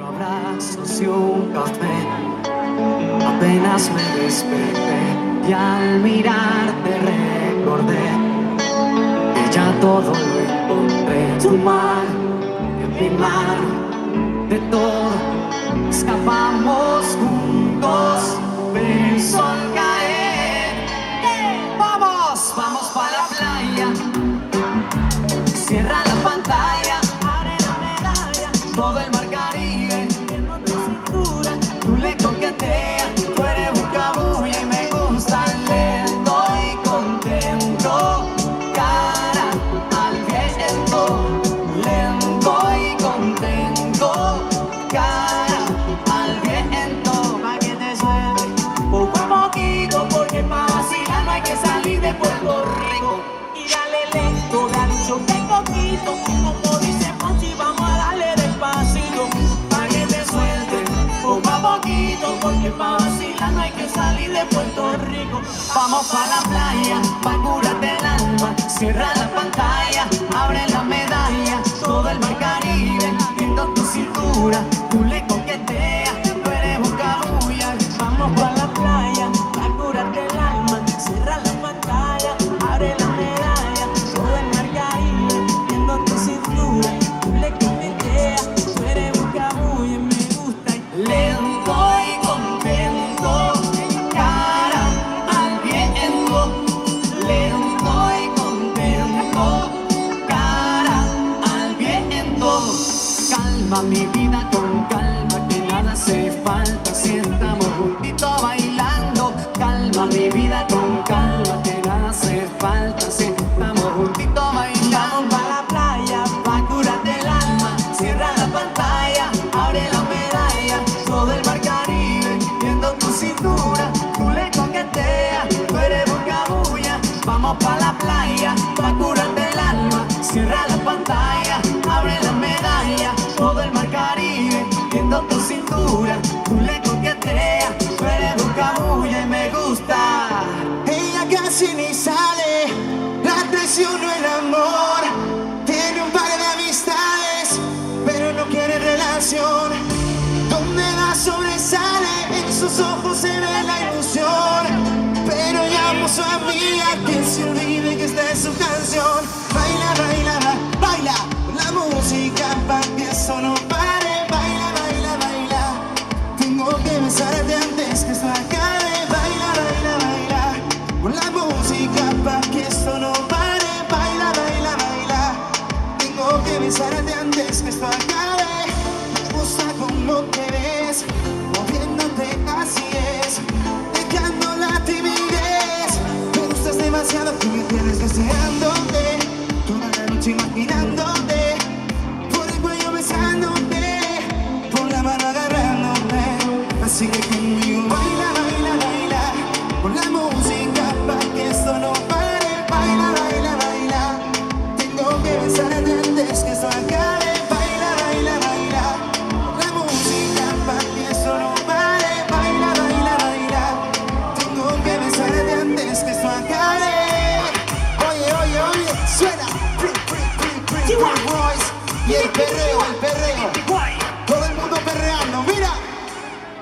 Abrazos y un café, apenas me desperté y al mirarte recordé que ya todo lo encontré. Tu mano en mi mano, de todo escapamos juntos, ver el sol caer. Vamos, vamos para la playa, cierra la pantalla, abre la medalla, todo el mar Caribe, viendo tu cintura, tú le coqueteas, tú eres un cabulla y me gusta lento y contento, cara al viento, lento y contento, cara al viento, pa' que te suelte poco a poquito, porque pa' vacilar no hay que salir de Puerto Rico. Y dale lento, dale un choque poquito, como dice Ponchi, vamos a darle despacito, pa' que te suelte poco a poquito, porque pa' vacilar no hay que salir de Puerto Rico. Vamos pa' la playa, pa' curarte el alma, cierra la pantalla, abre la medalla, todo el mar Caribe, viendo tu cintura, tú le coqueteas, tú eres un cabulla. Vamos pa' la playa, pa' curarte el alma, cierra la pantalla, abre la medalla, todo el mar Caribe, viendo tu cintura, tú le coqueteas, tú eres un cabulla y me gusta. Lento y contento, cara al viento, lento y contento, cara al viento. Calma mi vida con calma, que nada hace falta si estamos juntitos bailando. Calma mi vida con calma, que nada hace falta si estamos juntitos bailando. Pa' la playa, pa' curarte el alma, cierra la pantalla, abre la medalla, todo el mar Caribe, viendo tu cintura, tú le coqueteas, tú eres boca bulla. Vamos pa' la playa, pa' curarte el alma, cierra la pantalla, abre la medalla, todo el mar Caribe, viendo tu cintura, tú le coqueteas, tú eres boca bulla y me gusta. Ella casi ni sale, la traición o el amor. Tiene un par de amistades, pero no quiere relación. Donde va sobresale, en sus ojos se ve la ilusión. Pero llamo a su amiga que se olvide que esta es su canción. Baila, baila, baila, la música pa' que eso no pare. Baila, baila, baila, tengo que besarte antes que esto acabe. Baila, baila, baila, con la música pa' que esto no pare. Baila, baila, baila, tengo que besarte antes que esto acabe. Me gusta como te ves, moviéndote así es, dejando la timidez. Me gustas demasiado, tú me tienes deseándote, toda la noche imaginándote, por el cuello besándote, por la mano agarrándote. Así que conmigo baila, baila, baila, con la música pa' que esto no pare. Baila, baila, baila, tengo que besarte antes que esto acabe. Baila, baila, baila, con la música pa' que esto no pare. Baila, baila, baila, tengo que besarte antes que esto acabe. Oye, oye, oye, suena Pretty Boys y el perreo, el perreo. Todo el mundo perreando, mira.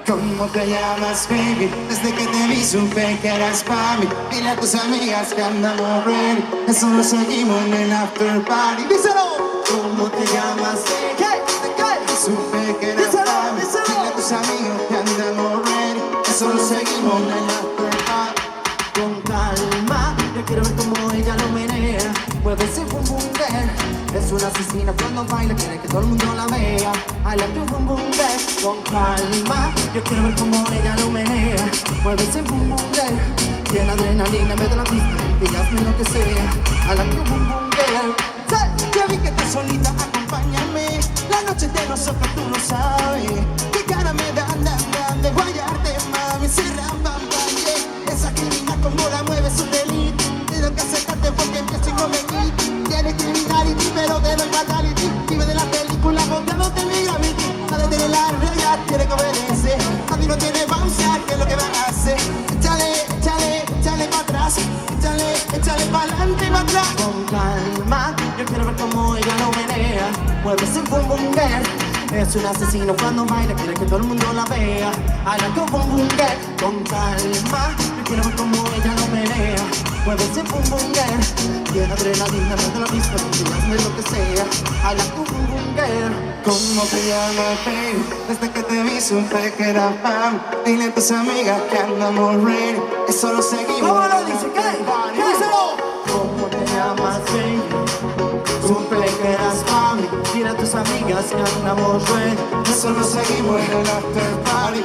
¿Cómo te llamas, baby? Desde que te vi supe que eras pa' mí. Dile a tus amigas que andamos ready, eso lo seguimos en el after party. ¡Díselo! ¿Cómo te llamas? ¿Qué? Supe que eras pa' mí. Dile a tus amigos que andamos ready, eso lo seguimos en el after party. Con calma, yo quiero ver cómo ella lo menea, mueve ese bum bum girl. Es una asesina cuando baila, quiere que todo el mundo la vea. I like to bum bum girl. Con calma, yo quiero ver cómo ella lo menea, mueve ese bum bum girl. Tiene adrenalina en vez de la pista, y hazme lo que sea. I like to bum bum girl. Ya vi que estás solita, acompáñame. La noche de nosotros tú no sabes. Qué cara me dan de guayarte, mami. Se rampa, esa criminal como la mueve su delito. Tengo que aceptarte porque empiezo y no me quito. Tienes criminality, pero te doy fatality. Vive de la película contándote mi gravity. A detener la realidad, quiere que obedece. A mí no tiene pausa, ¿qué es lo que van a hacer? Échale, échale, échale pa' atrás. Échale, échale pa' adelante y pa' atrás. Con calma, yo quiero ver cómo ella lo menea, mueve ese bum bum girl. Es un asesino cuando baila, quiere que todo el mundo la vea. A la que boom boom girl, con calma. Yo quiero ver cómo ella lo menea. Mueve ese boom boom girl, tiene adrenalina, no te lo visto, hazme lo que sea. A la que boom boom girl. ¿Cómo te llamas, baby? Desde que te vi supe que era fan. Dile a tus amigas que andamos ready, eso lo seguimos. ¿Cómo lo dice? ¿Qué? Díselo. ¿Cómo te llamas, baby? Supe que eras mami. Dile a tus amigas que andamos ready, eso lo seguimos en el after party.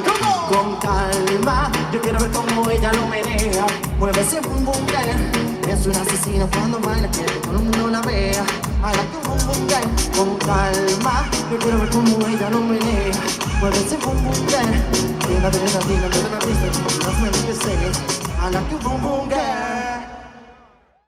Con calma, yo quiero ver cómo ella lo menea. Mueve ese boom boom girl. Es un asesino cuando baila, quiere que todo el mundo la vea. A la que boom boom girl. Con calma, yo quiero ver cómo ella lo menea. Mueve ese boom boom girl. Tiene adrenalina, no te la viste, hazme lo que sea. A la que boom boom girl.